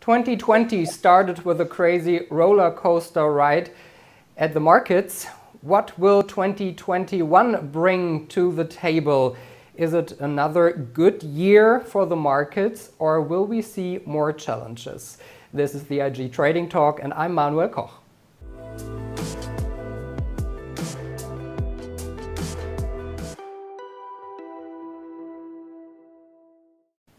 2020 started with a crazy roller coaster ride at the markets. What will 2021 bring to the table? Is it another good year for the markets, or will we see more challenges? This is the IG Trading Talk, and I'm Manuel Koch.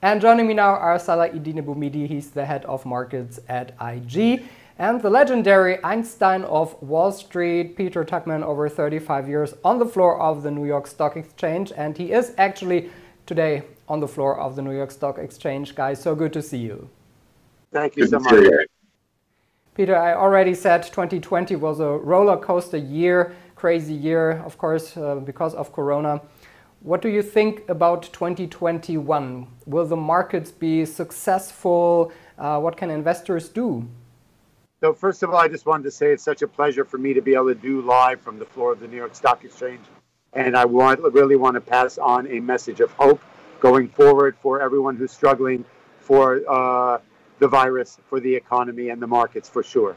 And joining me now are Salah-Eddine Bouhmidi, he's the head of markets at IG, and the legendary Einstein of Wall Street, Peter Tuchman, over 35 years on the floor of the New York Stock Exchange, and he is actually today on the floor of the New York Stock Exchange. Guys, so good to see you. Thank you so much. Peter, I already said 2020 was a roller coaster year, crazy year, of course, because of Corona. What do you think about 2021? Will the markets be successful? What can investors do? So first of all, I just wanted to say it's such a pleasure for me to be able to do live from the floor of the New York Stock Exchange. And I really want to pass on a message of hope going forward for everyone who's struggling for the virus, for the economy and the markets for sure.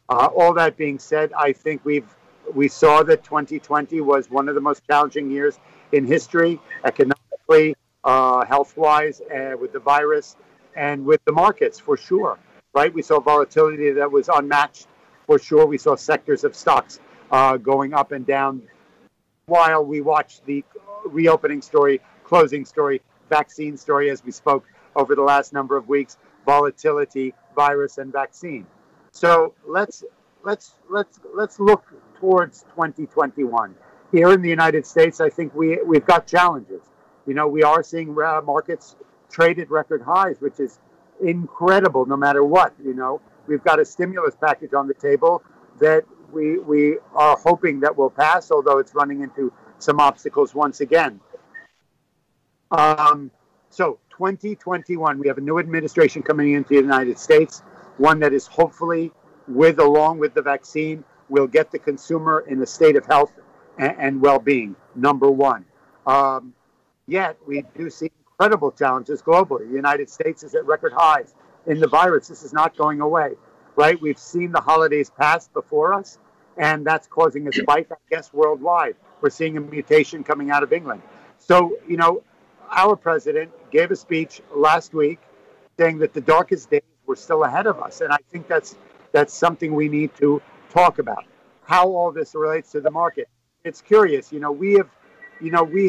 All that being said, I think we saw that 2020 was one of the most challenging years in history, economically, health-wise, with the virus, and with the markets for sure. Right? We saw volatility that was unmatched for sure. We saw sectors of stocks going up and down while we watched the reopening story, closing story, vaccine story, as we spoke over the last number of weeks, volatility, virus, and vaccine. So let's look towards 2021. Here in the United States, I think we've got challenges. You know, we are seeing markets trade at record highs, which is incredible no matter what. You know, we've got a stimulus package on the table that we are hoping that will pass, although it's running into some obstacles once again. So 2021, we have a new administration coming into the United States, one that is hopefully, along with the vaccine, will get the consumer in a state of health and well-being, number one. Yet we do see incredible challenges globally. The United States is at record highs in the virus. This is not going away, right? We've seen the holidays pass before us, and that's causing a spike, I guess, worldwide. We're seeing a mutation coming out of England. So, you know, our president gave a speech last week saying that the darkest days were still ahead of us, and I think that's something we need to talk about, how all this relates to the market. It's curious, you know, we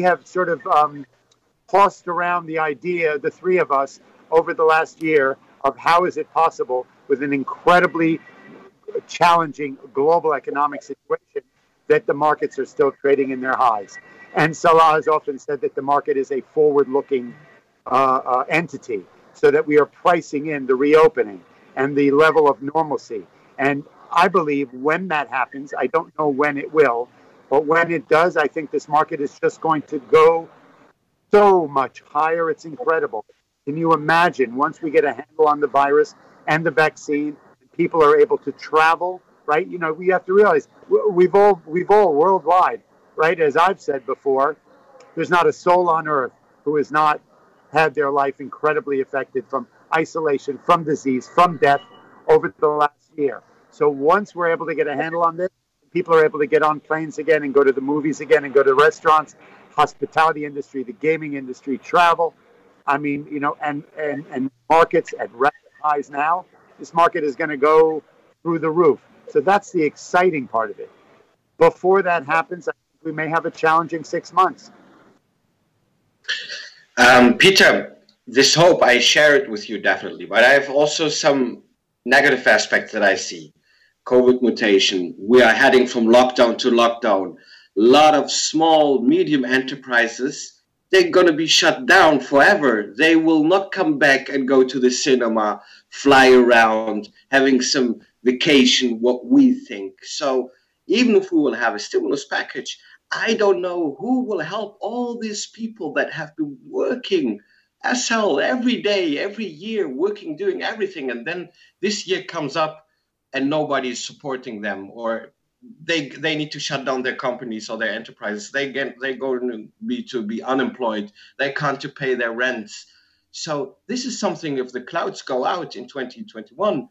have sort of tossed around the idea, the three of us, over the last year of how is it possible with an incredibly challenging global economic situation that the markets are still trading in their highs. And Salah has often said that the market is a forward-looking entity, so that we are pricing in the reopening and the level of normalcy. And I believe when that happens, I don't know when it will, but when it does, I think this market is just going to go so much higher. It's incredible. Can you imagine once we get a handle on the virus and the vaccine, and people are able to travel, right? You know, we have to realize we've all worldwide, right? As I've said before, there's not a soul on earth who has not had their life incredibly affected from isolation, from disease, from death over the last year. So once we're able to get a handle on this, people are able to get on planes again and go to the movies again and go to restaurants, hospitality industry, the gaming industry, travel. I mean, you know, and markets at record highs now. This market is going to go through the roof. So that's the exciting part of it. Before that happens, I think we may have a challenging 6 months. Peter, this hope, I share it with you definitely, but I have also some negative aspects that I see. COVID mutation, we are heading from lockdown to lockdown. A lot of small, medium enterprises, they're going to be shut down forever. They will not come back and go to the cinema, fly around, having some vacation, what we think. So even if we will have a stimulus package, I don't know who will help all these people that have been working as hell every day, every year, working, doing everything. And then this year comes up and nobody is supporting them, or they need to shut down their companies or their enterprises. They're going to be unemployed. They can't pay their rents. So this is something, if the clouds go out in 2021,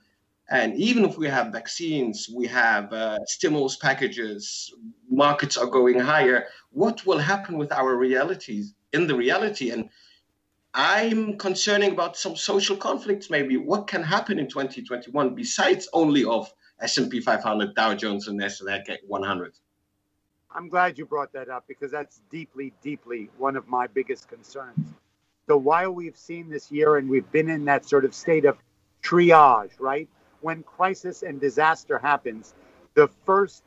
and even if we have vaccines, we have stimulus packages, markets are going higher, what will happen with our realities in the reality? And I'm concerning about some social conflicts maybe. What can happen in 2021 besides only of S&P 500, Dow Jones, and Nasdaq 100? I'm glad you brought that up because that's deeply, deeply one of my biggest concerns. So while we've seen this year and we've been in that sort of state of triage, right? When crisis and disaster happens, the first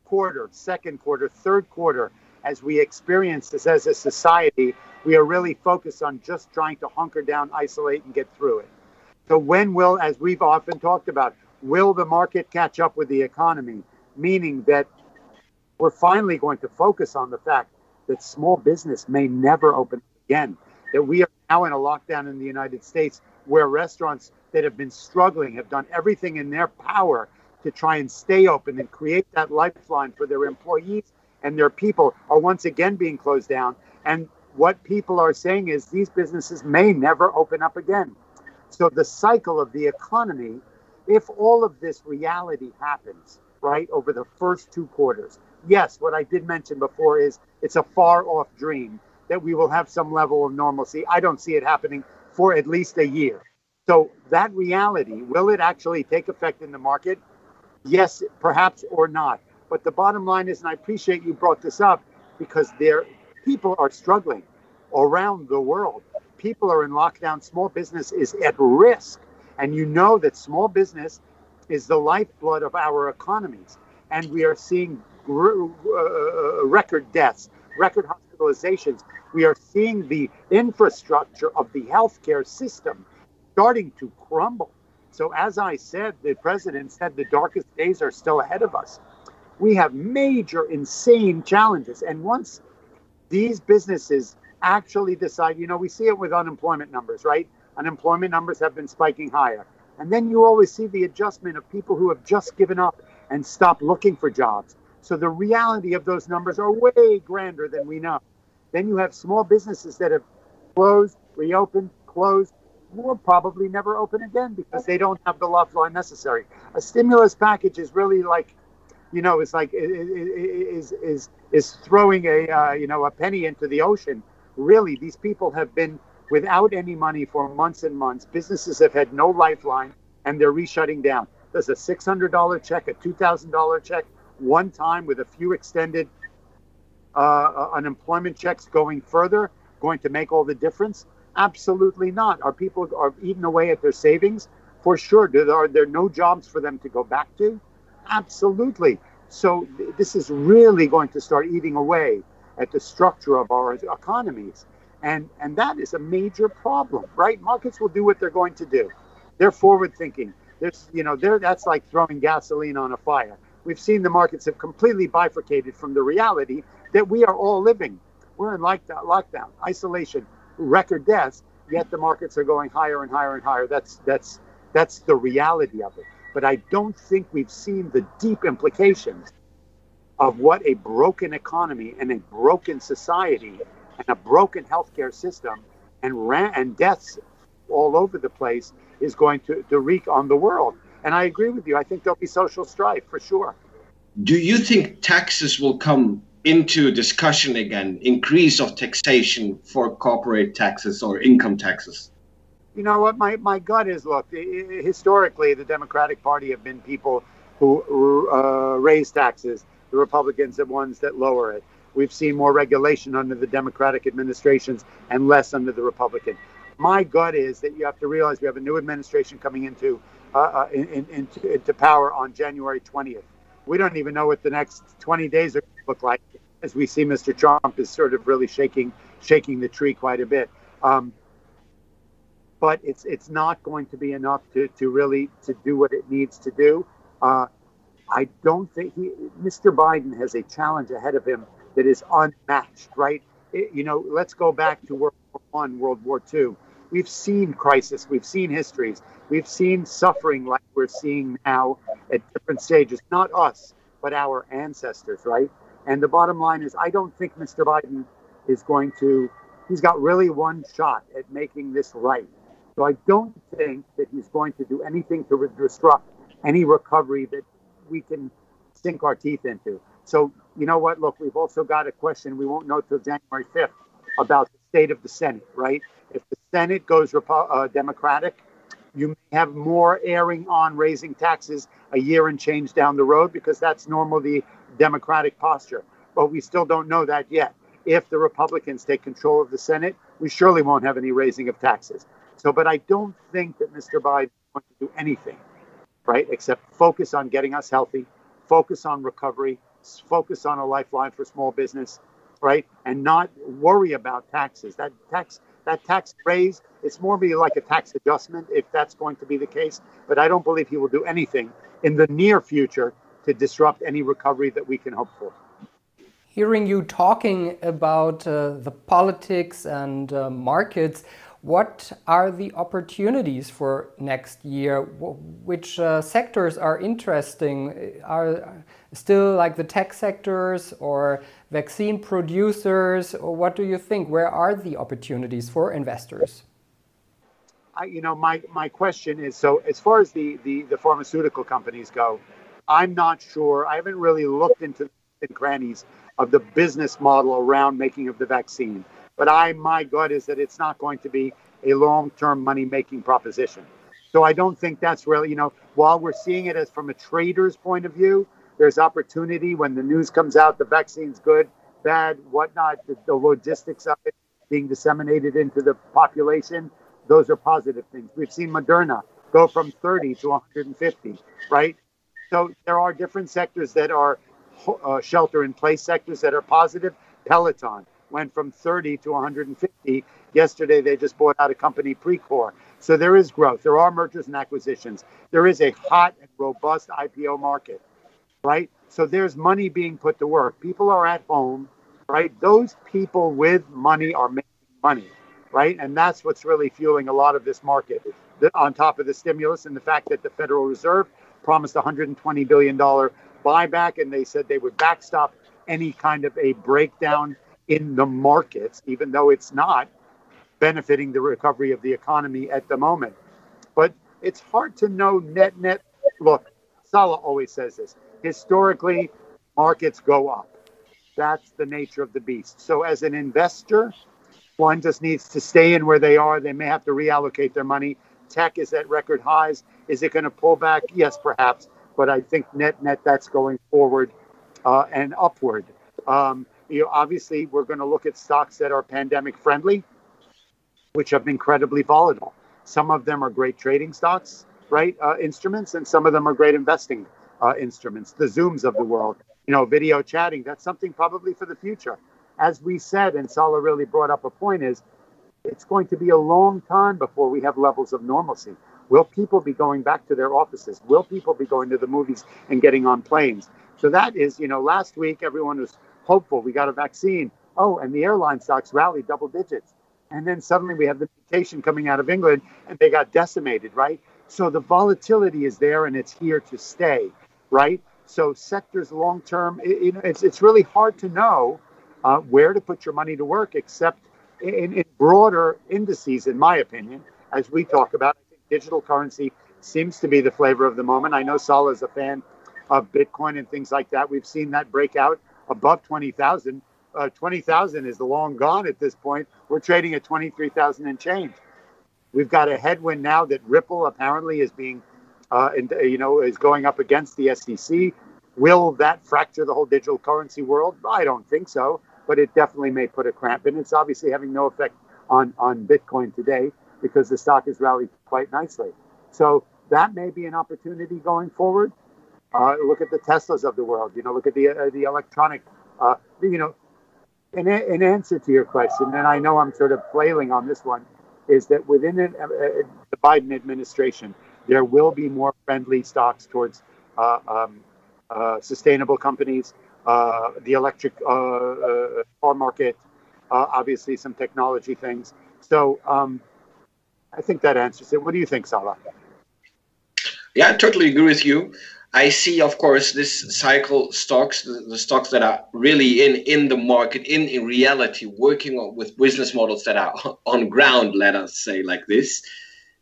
quarter, second quarter, third quarter, as we experience this as a society, we are really focused on just trying to hunker down, isolate, and get through it. So when will, as we've often talked about, will the market catch up with the economy? Meaning that we're finally going to focus on the fact that small business may never open again. That we are now in a lockdown in the United States where restaurants that have been struggling have done everything in their power to try and stay open and create that lifeline for their employees, and their people are once again being closed down. And what people are saying is these businesses may never open up again. So the cycle of the economy, if all of this reality happens, right, over the first two quarters, yes, what I did mention before is it's a far off dream that we will have some level of normalcy. I don't see it happening for at least a year. So that reality, will it actually take effect in the market? Yes, perhaps, or not. But the bottom line is, and I appreciate you brought this up, because people are struggling around the world. People are in lockdown. Small business is at risk. And you know that small business is the lifeblood of our economies. And we are seeing record deaths, record hospitalizations. We are seeing the infrastructure of the healthcare system starting to crumble. So as I said, the president said the darkest days are still ahead of us. We have major, insane challenges. And once these businesses actually decide, we see it with unemployment numbers, right? Unemployment numbers have been spiking higher. And then you always see the adjustment of people who have just given up and stopped looking for jobs. So the reality of those numbers are way grander than we know. Then you have small businesses that have closed, reopened, closed, will probably never open again because they don't have the lifeline necessary. A stimulus package is really like, it's like is throwing a penny into the ocean. Really, these people have been without any money for months and months. Businesses have had no lifeline, and they're re-shutting down. Does a $600 check, a $2,000 check, one time with a few extended unemployment checks going further, going to make all the difference? Absolutely not. Are people are eating away at their savings? For sure. Are there no jobs for them to go back to? Absolutely. So this is really going to start eating away at the structure of our economies. And that is a major problem, right? Markets will do what they're going to do. They're forward thinking. That's like throwing gasoline on a fire. We've seen the markets have completely bifurcated from the reality that we are all living. We're in lockdown, isolation, record deaths, yet the markets are going higher and higher and higher. That's the reality of it. But I don't think we've seen the deep implications of what a broken economy and a broken society and a broken healthcare system and deaths all over the place is going to wreak on the world. And I agree with you. I think there'll be social strife for sure. Do you think taxes will come into discussion again, increase of taxation for corporate taxes or income taxes? You know what? My gut is, look, historically, the Democratic Party have been people who raise taxes. The Republicans are ones that lower it. We've seen more regulation under the Democratic administrations and less under the Republican. My gut is that you have to realize we have a new administration coming into power on January 20th. We don't even know what the next 20 days are going to look like, as we see Mr. Trump is sort of really shaking the tree quite a bit. But it's not going to be enough to really do what it needs to do. I don't think Mr. Biden has a challenge ahead of him that is unmatched, right? Let's go back to World War I, World War II. We've seen crisis, we've seen histories, we've seen suffering like we're seeing now at different stages, not us, but our ancestors, right? And the bottom line is, I don't think Mr. Biden is going to he's got really one shot at making this right. So I don't think that he's going to do anything to disrupt any recovery that we can sink our teeth into. So, you know what? Look, we've also got a question we won't know till January 5th about the state of the Senate, right? If the Senate goes Democratic, you may have more erring on raising taxes a year and change down the road, because that's normally the Democratic posture. But we still don't know that yet. If the Republicans take control of the Senate, we surely won't have any raising of taxes. So, but I don't think that Mr. Biden is going to do anything, right, except focus on getting us healthy, focus on recovery, focus on a lifeline for small business, right, and not worry about taxes. That tax raise, it's more be like a tax adjustment if that's going to be the case. But I don't believe he will do anything in the near future to disrupt any recovery that we can hope for. Hearing you talking about the politics and markets, what are the opportunities for next year? Which sectors are interesting? Are still like the tech sectors or vaccine producers? Or what do you think? Where are the opportunities for investors? My question is, so as far as the pharmaceutical companies go, I'm not sure. I haven't really looked into the crannies of the business model around making of the vaccine. But my gut is that it's not going to be a long-term money-making proposition. So I don't think that's really, while we're seeing it as from a trader's point of view, there's opportunity when the news comes out, the vaccine's good, bad, whatnot, the logistics of it being disseminated into the population, those are positive things. We've seen Moderna go from 30 to 150, right? So there are different sectors that are shelter-in-place sectors that are positive. Peloton went from 30 to 150. Yesterday, they just bought out a company, Precor. So there is growth. There are mergers and acquisitions. There is a hot and robust IPO market, right? So there's money being put to work. People are at home, right? Those people with money are making money, right? And that's what's really fueling a lot of this market. On top of the stimulus and the fact that the Federal Reserve promised $120 billion buyback, and they said they would backstop any kind of a breakdown in the markets, even though it's not benefiting the recovery of the economy at the moment. But it's hard to know net. Look, Salah always says this. Historically, markets go up. That's the nature of the beast. So as an investor, one just needs to stay in where they are. They may have to reallocate their money. Tech is at record highs. Is it going to pull back? Yes, perhaps. But I think net, that's going forward and upward. Obviously, we're going to look at stocks that are pandemic friendly, which have been incredibly volatile. Some of them are great trading stocks, right? Instruments, and some of them are great investing instruments. The Zooms of the world, video chatting. That's something probably for the future. As we said, and Salah really brought up a point, is it's going to be a long time before we have levels of normalcy. Will people be going back to their offices? Will people be going to the movies and getting on planes? So that is, last week everyone was hopeful. We got a vaccine. Oh, and the airline stocks rallied double digits. And then suddenly we have the mutation coming out of England and they got decimated, right? So the volatility is there and it's here to stay, right? So sectors long term, it's really hard to know where to put your money to work, except in broader indices, in my opinion, as we talk about. I think digital currency seems to be the flavor of the moment. I know Salah is a fan of Bitcoin and things like that. We've seen that break out above 20,000. 20,000 is long gone at this point. We're trading at 23,000 and change. We've got a headwind now that Ripple apparently is being, is going up against the SEC. Will that fracture the whole digital currency world? I don't think so, but it definitely may put a cramp in. It's obviously having no effect on Bitcoin today because the stock has rallied quite nicely. So that may be an opportunity going forward. Look at the Teslas of the world. Look at the electronic. In answer to your question, and I know I'm sort of flailing on this one, is that within the Biden administration, there will be more friendly stocks towards sustainable companies, the electric car market, obviously some technology things. So I think that answers it. What do you think, Salah? Yeah, I totally agree with you. I see, of course, this cycle stocks, the stocks that are really in the market, in reality, working with business models that are on ground, let us say like this.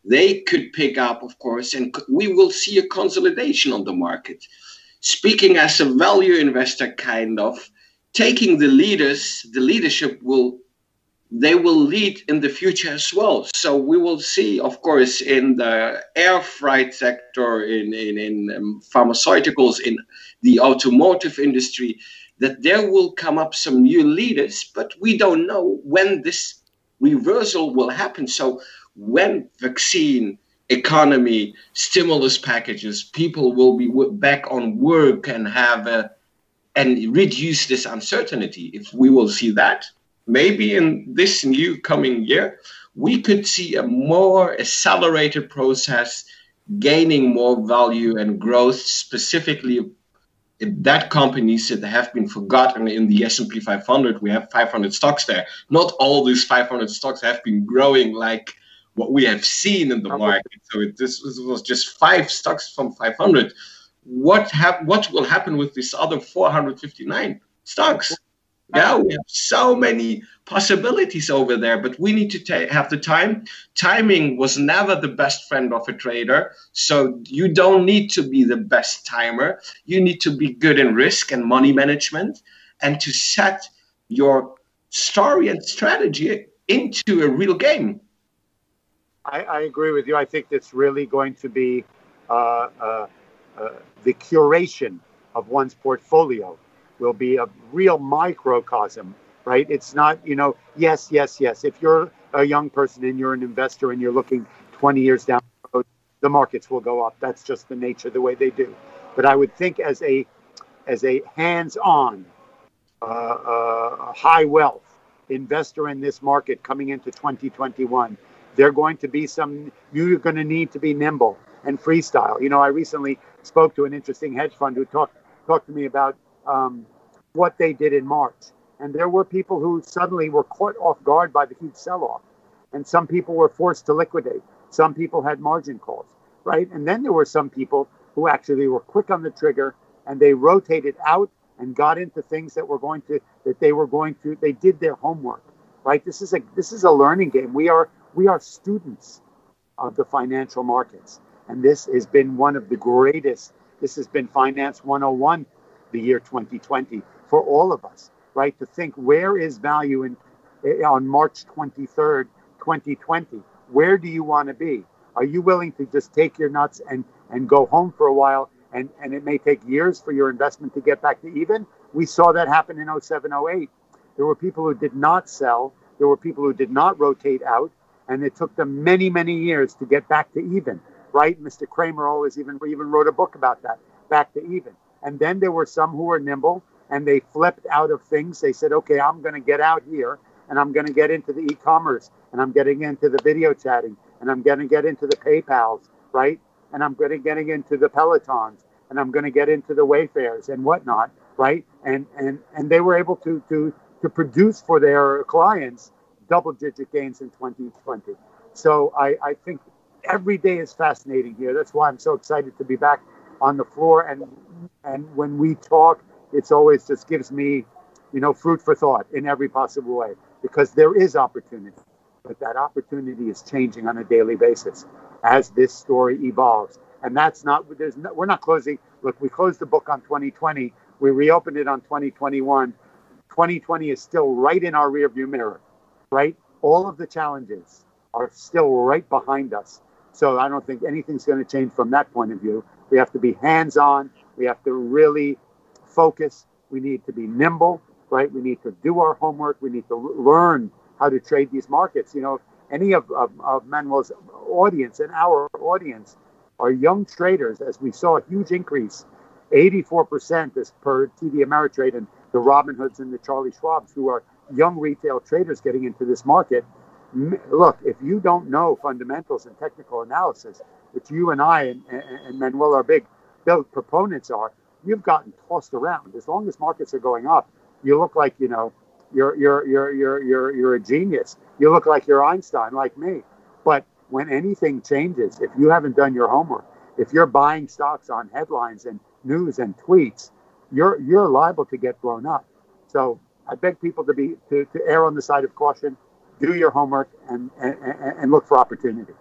They could pick up, of course, and we will see a consolidation on the market. Speaking as a value investor, kind of, taking the leadership they will lead in the future as well. So we will see, of course, in the air freight sector, in pharmaceuticals, in the automotive industry, that there will come up some new leaders, but we don't know when this reversal will happen. So when vaccine, economy, stimulus packages, people will be back on work and and reduce this uncertainty. If we will see that, maybe in this new coming year, we could see a more accelerated process, gaining more value and growth, specifically that companies that have been forgotten in the S&P 500. We have 500 stocks there. Not all these 500 stocks have been growing like what we have seen in the market. So this was just 5 stocks from 500. What will happen with these other 459 stocks? Yeah, we have so many possibilities over there, but we need to have the time. Timing was never the best friend of a trader. So you don't need to be the best timer. You need to be good in risk and money management and to set your story and strategy into a real game. I agree with you. I think it's really going to be the curation of one's portfolio will be a real microcosm, right? It's not, yes. If you're a young person and you're an investor and you're looking 20 years down the road, the markets will go up. That's just the nature, the way they do. But I would think as a hands-on, high wealth investor in this market coming into 2021, you're going to need to be nimble and freestyle. I recently spoke to an interesting hedge fund who talked to me about what they did in March. And there were people who suddenly were caught off guard by the huge sell-off. And some people were forced to liquidate. Some people had margin calls, right? And then there were some people who actually were quick on the trigger and they rotated out and got into things that they did their homework, right? This is a learning game. We are students of the financial markets. And this has been one of the greatest. This has been Finance 101, the year 2020, for all of us, right? To think, where is value on March 23rd, 2020? Where do you want to be? Are you willing to just take your nuts and go home for a while? And it may take years for your investment to get back to even. We saw that happen in 07, 08. There were people who did not sell. There were people who did not rotate out. And it took them many, many years to get back to even, right? Mr. Kramer always even wrote a book about that, back to even. And then there were some who were nimble and they flipped out of things. They said, okay, I'm going to get out here and I'm going to get into the e-commerce and I'm getting into the video chatting and I'm going to get into the PayPals, right? And I'm getting into the Pelotons and I'm going to get into the Wayfairs and whatnot, right? And they were able to produce for their clients double-digit gains in 2020. So I think every day is fascinating here. That's why I'm so excited to be back on the floor. And when we talk, it's always just gives me, food for thought in every possible way, because there is opportunity. But that opportunity is changing on a daily basis as this story evolves. And we're not closing. Look, we closed the book on 2020. We reopened it on 2021. 2020 is still right in our rearview mirror, right? All of the challenges are still right behind us. So I don't think anything's going to change from that point of view. We have to be hands-on. We have to really focus. We need to be nimble, right? We need to do our homework. We need to learn how to trade these markets. Any of Manuel's audience and our audience are young traders, as we saw a huge increase, 84% as per TD Ameritrade and the Robinhoods and the Charlie Schwabs, who are young retail traders getting into this market. Look, if you don't know fundamentals and technical analysis, which you and I and Manuel are big proponents are, you've gotten tossed around. As long as markets are going up, you look like you're a genius. You look like you're Einstein, like me. But when anything changes, if you haven't done your homework, if you're buying stocks on headlines and news and tweets, you're liable to get blown up. So I beg people to err on the side of caution, do your homework, and look for opportunity.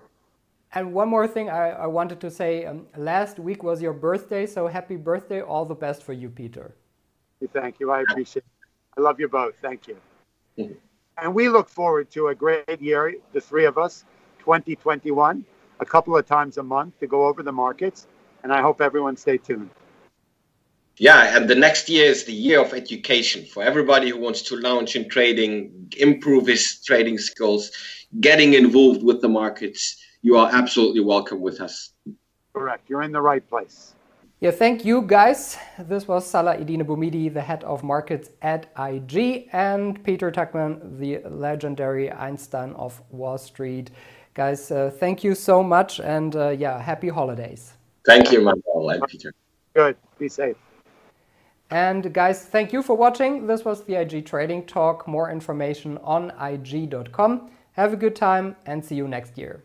And one more thing I wanted to say, last week was your birthday, so happy birthday. All the best for you, Peter. Thank you. I appreciate it. I love you both. Thank you. Mm-hmm. And we look forward to a great year, the three of us, 2021, a couple of times a month to go over the markets. And I hope everyone stay tuned. Yeah, and the next year is the year of education for everybody who wants to launch in trading, improve his trading skills, getting involved with the markets. You are absolutely welcome with us. Correct. You're in the right place. Yeah, thank you, guys. This was Salah-Eddine Bouhmidi, the head of markets at IG, and Peter Tuchman, the legendary Einstein of Wall Street. Guys, thank you so much, and yeah, happy holidays. Thank you, Manuel and Peter. Good. Be safe. And guys, thank you for watching. This was the IG Trading Talk. More information on IG.com. Have a good time and see you next year.